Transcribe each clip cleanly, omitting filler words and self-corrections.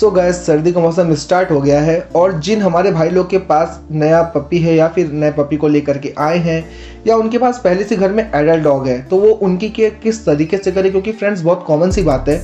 So guys, सर्दी का मौसम स्टार्ट हो गया है और जिन हमारे भाई लोग के पास नया पपी है या फिर नए पपी को लेकर के आए हैं या उनके पास पहले से घर में एडल्ट डॉग है, तो वो उनकी केयर किस तरीके से करें। क्योंकि फ्रेंड्स, बहुत कॉमन सी बात है,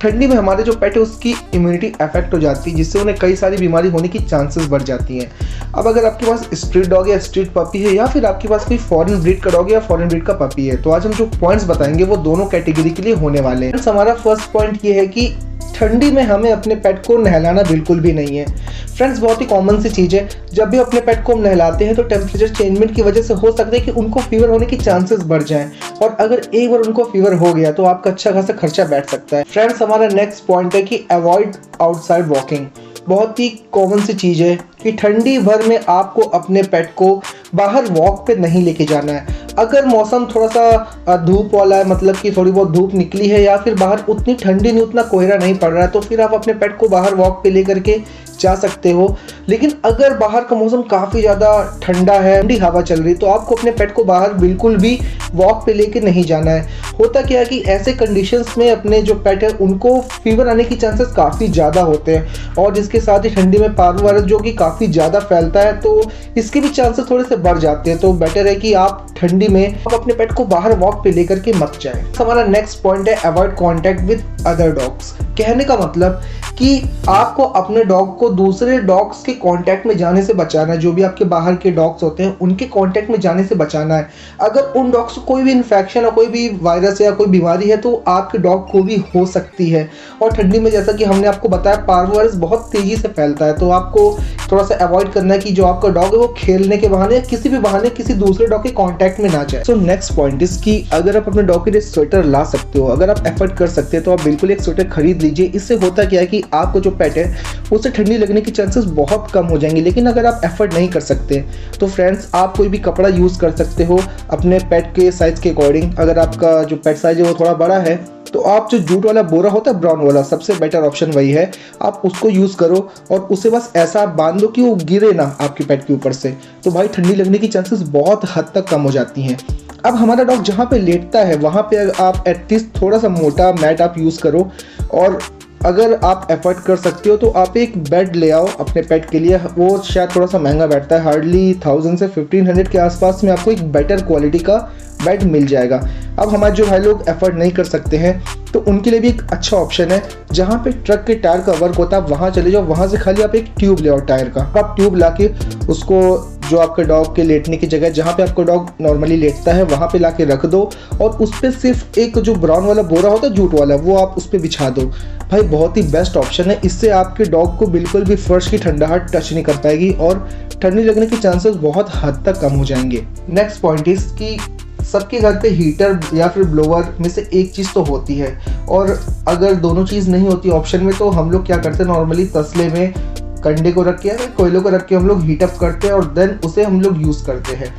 ठंडी में हमारे जो पेट है उसकी इम्यूनिटी अफेक्ट हो जाती है, जिससे उन्हें कई सारी बीमारी होने की चांसेस बढ़ जाती हैं। अब अगर आपके पास स्ट्रीट डॉग या स्ट्रीट पपी है या फिर आपके पास कोई फॉरेन ब्रीड का डॉग या फॉरेन ब्रीड का पपी है, तो आज हम जो पॉइंट्स बताएंगे वो दोनों कैटेगरी के लिए होने वाले हैं। हमारा फर्स्ट पॉइंट ये है कि ठंडी में हमें अपने पेट को नहलाना बिल्कुल भी नहीं है। फ्रेंड्स, बहुत ही कॉमन सी चीज़ है, जब भी अपने पेट को हम नहलाते हैं तो टेम्परेचर चेंजमेंट की वजह से हो सकता है कि उनको फीवर होने की चांसेस बढ़ जाएं, और अगर एक बार उनको फीवर हो गया तो आपका अच्छा खासा खर्चा बैठ सकता है। फ्रेंड्स, हमारा नेक्स्ट पॉइंट है कि अवॉइड आउटसाइड वॉकिंग। बहुत ही कॉमन सी चीज़ है कि ठंडी भर में आपको अपने पेट को बाहर वॉक पे नहीं लेके जाना है। अगर मौसम थोड़ा सा धूप वाला है, मतलब कि थोड़ी बहुत धूप निकली है या फिर बाहर उतनी ठंडी नहीं, उतना कोहरा नहीं पड़ रहा है, तो फिर आप अपने पेट को बाहर वॉक पे लेकर के जा सकते हो। लेकिन अगर बाहर का मौसम काफ़ी ज़्यादा ठंडा है, ठंडी हवा चल रही, तो आपको अपने पेट को बाहर बिल्कुल भी वॉक पे लेके नहीं जाना है। होता क्या है कि ऐसे कंडीशंस में अपने जो पेट है उनको फीवर आने की चांसेस काफ़ी ज़्यादा होते हैं, और जिसके साथ ही ठंडी में पार्वो वायरस जो कि काफ़ी ज़्यादा फैलता है, तो इसके भी चांसेस थोड़े से बढ़ जाते हैं। तो बेटर है कि आप ठंडी में आप अपने पेट को बाहर वॉक पे लेकर के मत जाएं। हमारा नेक्स्ट पॉइंट है avoid contact with other dogs. कहने का मतलब कि आपको अपने डॉग को दूसरे डॉग्स के कांटेक्ट में जाने से बचाना है। जो भी आपके बाहर के डॉग्स होते हैं उनके कांटेक्ट में जाने से बचाना है। अगर उन डॉग्स को कोई भी इन्फेक्शन या कोई भी वायरस या कोई बीमारी है तो आपके डॉग को भी हो सकती है। और ठंडी में, जैसा कि हमने आपको बताया, पार्वो वायरस बहुत तेजी से फैलता है, तो आपको थोड़ा सा अवॉइड करना है कि जो आपका डॉग है वो खेलने के बहाने या किसी भी बहाने किसी दूसरे डॉग के कांटेक्ट में ना जाए। सो नेक्स्ट पॉइंट इज कि अगर आप अपने डॉग के लिए स्वेटर ला सकते हो, अगर आप एफर्ट कर सकते हैं, तो आप बिल्कुल एक स्वेटर खरीद लीजिए। इससे होता क्या है कि आपको जो पेट है उससे ठंडी लगने की चांसेस बहुत कम हो जाएंगे। लेकिन अगर आप एफर्ट नहीं कर सकते तो फ्रेंड्स, आप कोई भी कपड़ा यूज़ कर सकते हो अपने पेट के साइज़ के अकॉर्डिंग। अगर आपका जो पेट साइज है वो थोड़ा बड़ा है तो आप जो जूट वाला बोरा होता है, ब्राउन वाला, सबसे बेटर ऑप्शन वही है। आप उसको यूज़ करो और उसे बस ऐसा बांध दो कि वो गिरे ना आपके पेट के ऊपर से, तो भाई ठंडी लगने की चांसेस बहुत हद तक कम हो जाती हैं। अब हमारा डॉग जहाँ पे लेटता है वहाँ पे आप एटलीस्ट थोड़ा सा मोटा मैट आप यूज़ करो, और अगर आप एफर्ट कर सकते हो तो आप एक बेड ले आओ अपने पेट के लिए। वो शायद थोड़ा सा महंगा बैठता है, हार्डली 1000 से 1500 के आसपास में आपको एक बेटर क्वालिटी का बेड मिल जाएगा। अब हमारे जो भाई लोग एफर्ट नहीं कर सकते हैं तो उनके लिए भी एक अच्छा ऑप्शन है, जहाँ पे ट्रक के टायर का वर्क होता है वहाँ चले जाओ, वहाँ से खाली आप एक ट्यूब ले आओ टायर का। आप ट्यूब ला के उसको जो आपके डॉग के लेटने की जगह, जहाँ पे आपका डॉग नॉर्मली लेटता है, वहाँ पे ला के रख दो, और उस पर सिर्फ एक जो ब्राउन वाला बोरा होता है जूट वाला, वो आप उस पर बिछा दो। भाई बहुत ही बेस्ट ऑप्शन है। इससे आपके डॉग को बिल्कुल भी फर्श की ठंडाहट टच नहीं कर पाएगी और ठंडी लगने के चांसेस बहुत हद तक कम हो जाएंगे। नेक्स्ट पॉइंट इज कि सबके घर पे हीटर या फिर ब्लोअर में से एक चीज़ तो होती है, और अगर दोनों चीज़ नहीं होती ऑप्शन में, तो हम लोग क्या करते हैं, नॉर्मली तसले में कंडे को रख के या कोयलों को रख के हम लोग हीटअप करते हैं और देन उसे हम लोग यूज़ करते हैं।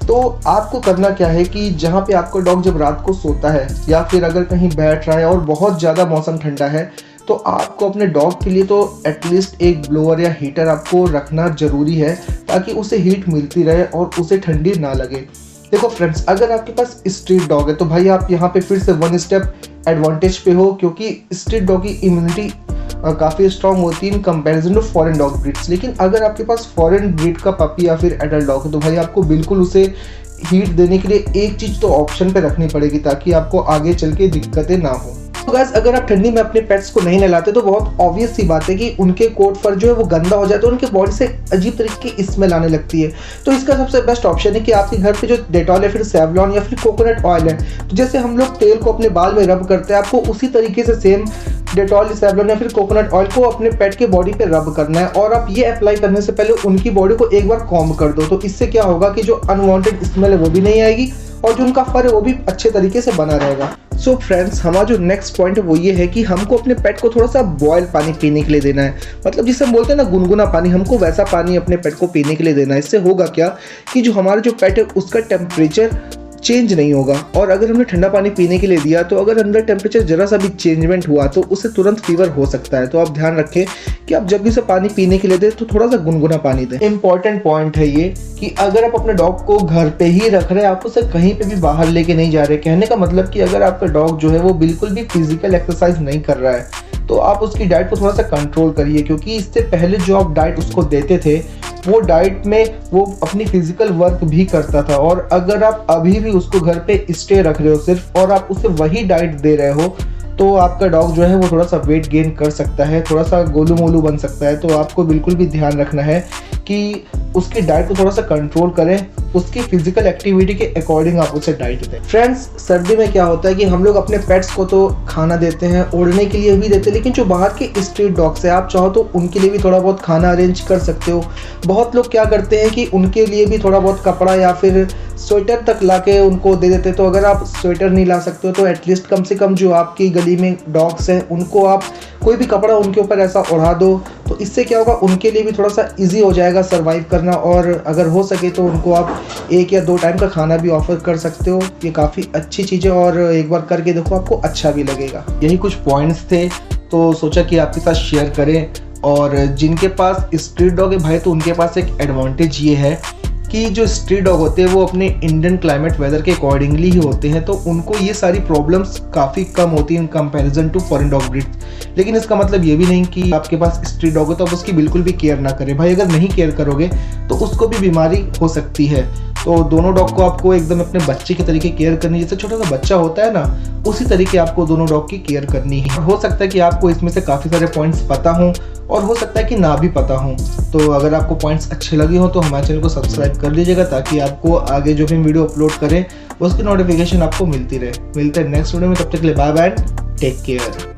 तो आपको करना क्या है कि जहाँ पे आपका डॉग जब रात को सोता है या फिर अगर कहीं बैठ रहा है और बहुत ज़्यादा मौसम ठंडा है, तो आपको अपने डॉग के लिए तो एटलीस्ट एक ब्लोअर या हीटर आपको रखना ज़रूरी है, ताकि उसे हीट मिलती रहे और उसे ठंडी ना लगे। देखो फ्रेंड्स, अगर आपके पास स्ट्रीट डॉग है तो भाई आप यहाँ पे फिर से 1 स्टेप एडवांटेज पे हो, क्योंकि स्ट्रीट डॉग की इम्यूनिटी काफ़ी स्ट्रॉन्ग होती है in comparison to foreign dog breeds. लेकिन अगर आपके पास फॉरेन ब्रीड का पपी या फिर एडल्ट डॉग है तो भाई आपको बिल्कुल उसे हीट देने के लिए एक चीज़ तो ऑप्शन पे रखनी पड़ेगी, ताकि आपको आगे चल के दिक्कतें ना हो। तो गाइस, अगर आप ठंडी में अपने पेट्स को नहीं नहलाते तो बहुत ऑब्वियस सी बात है कि उनके कोट फर जो है वो गंदा हो जाता है, उनके बॉडी से अजीब तरीके की स्मेल आने लगती है। तो इसका सबसे बेस्ट ऑप्शन है कि आपके घर पे जो डेटॉल या फिर सेवलॉन या फिर कोकोनट ऑयल है, तो जैसे हम लोग तेल को अपने बाल में रब करते हैं, आपको उसी तरीके से सेम डेटॉल, सेवलॉन या फिर कोकोनट ऑयल को अपने पेट के बॉडी पे रब करना है, और आप ये अप्लाई करने से पहले उनकी बॉडी को एक बार कॉम्ब कर दो। तो इससे क्या होगा कि जो अनवांटेड स्मेल है वो भी नहीं आएगी और जो उनका फर है वो भी अच्छे तरीके से बना रहेगा। सो फ्रेंड्स, हमारा जो नेक्स्ट पॉइंट है वो ये है कि हमको अपने पेट को थोड़ा सा बॉयल पानी पीने के लिए देना है। मतलब जिसे हम बोलते हैं ना गुनगुना पानी, हमको वैसा पानी अपने पेट को पीने के लिए देना है। इससे होगा क्या कि जो हमारा जो पेट है उसका टेम्परेचर चेंज नहीं होगा, और अगर हमने ठंडा पानी पीने के लिए दिया तो अगर अंदर टेम्परेचर जरा सा भी चेंजमेंट हुआ तो उससे तुरंत फीवर हो सकता है। तो आप ध्यान रखें कि आप जब भी से पानी पीने के लिए दें तो थोड़ा सा गुनगुना पानी दें। इंपॉर्टेंट पॉइंट है ये कि अगर आप अपने डॉग को घर पे ही रख रहे हैं, आप उसे कहीं पे भी बाहर लेके नहीं जा रहे। कहने का मतलब कि अगर आपका डॉग जो है वो बिल्कुल भी फिजिकल एक्सरसाइज नहीं कर रहा है तो आप उसकी डाइट को थोड़ा सा कंट्रोल करिए, क्योंकि इससे पहले जो आप डाइट उसको देते थे वो डाइट में वो अपनी फिजिकल वर्क भी करता था, और अगर आप अभी भी उसको घर पे स्टे रख रहे हो सिर्फ और आप उसे वही डाइट दे रहे हो तो आपका डॉग जो है वो थोड़ा सा वेट गेन कर सकता है, थोड़ा सा गोलू मोलू बन सकता है। तो आपको बिल्कुल भी ध्यान रखना है कि उसकी डाइट को थोड़ा सा कंट्रोल करें, उसकी फिजिकल एक्टिविटी के अकॉर्डिंग आप उसे डाइट दें। फ्रेंड्स, सर्दी में क्या होता है कि हम लोग अपने पेट्स को तो खाना देते हैं, ओढ़ने के लिए भी देते हैं, लेकिन जो बाहर के स्ट्रीट डॉग्स हैं आप चाहो तो उनके लिए भी थोड़ा बहुत खाना अरेंज कर सकते हो। बहुत लोग क्या करते हैं कि उनके लिए भी थोड़ा बहुत कपड़ा या फिर स्वेटर तक ला के उनको दे देते हैं। तो अगर आप स्वेटर नहीं ला सकते हो तो एटलीस्ट कम से कम जो आपकी गली में डॉग्स हैं उनको आप कोई भी कपड़ा उनके ऊपर ऐसा ओढ़ा दो, तो इससे क्या होगा उनके लिए भी थोड़ा सा इजी हो जाएगा सर्वाइव करना। और अगर हो सके तो उनको आप 1 या 2 टाइम का खाना भी ऑफर कर सकते हो। ये काफ़ी अच्छी चीज़ है और एक बार करके देखो, आपको अच्छा भी लगेगा। यही कुछ पॉइंट्स थे तो सोचा कि आपके साथ शेयर करें। और जिनके पास स्ट्रीट डॉग है भाई, तो उनके पास एक एडवांटेज ये है कि जो स्ट्रीट डॉग होते हैं वो अपने इंडियन क्लाइमेट वेदर के अकॉर्डिंगली ही होते हैं, तो उनको ये सारी प्रॉब्लम्स काफ़ी कम होती हैं in comparison to foreign dog breeds. लेकिन इसका मतलब ये भी नहीं कि आपके पास स्ट्रीट डॉग है तो आप उसकी बिल्कुल भी केयर ना करें। भाई अगर नहीं केयर करोगे तो उसको भी बीमारी हो सकती है। तो दोनों डॉग को आपको एकदम अपने बच्चे के तरीके केयर करनी, जैसे छोटा सा बच्चा होता है ना, उसी तरीके आपको दोनों डॉग की केयर करनी है। हो सकता है कि आपको इसमें से काफ़ी सारे पॉइंट्स पता हों और हो सकता है कि ना भी पता हों। तो अगर आपको पॉइंट्स अच्छे लगे हों तो हमारे चैनल को सब्सक्राइब कर लीजिएगा, ताकि आपको आगे जो भी वीडियो अपलोड करें उसकी नोटिफिकेशन आपको मिलती रहे। मिलते हैं नेक्स्ट वीडियो में, तब तक के लिए बाय बाय, टेक केयर।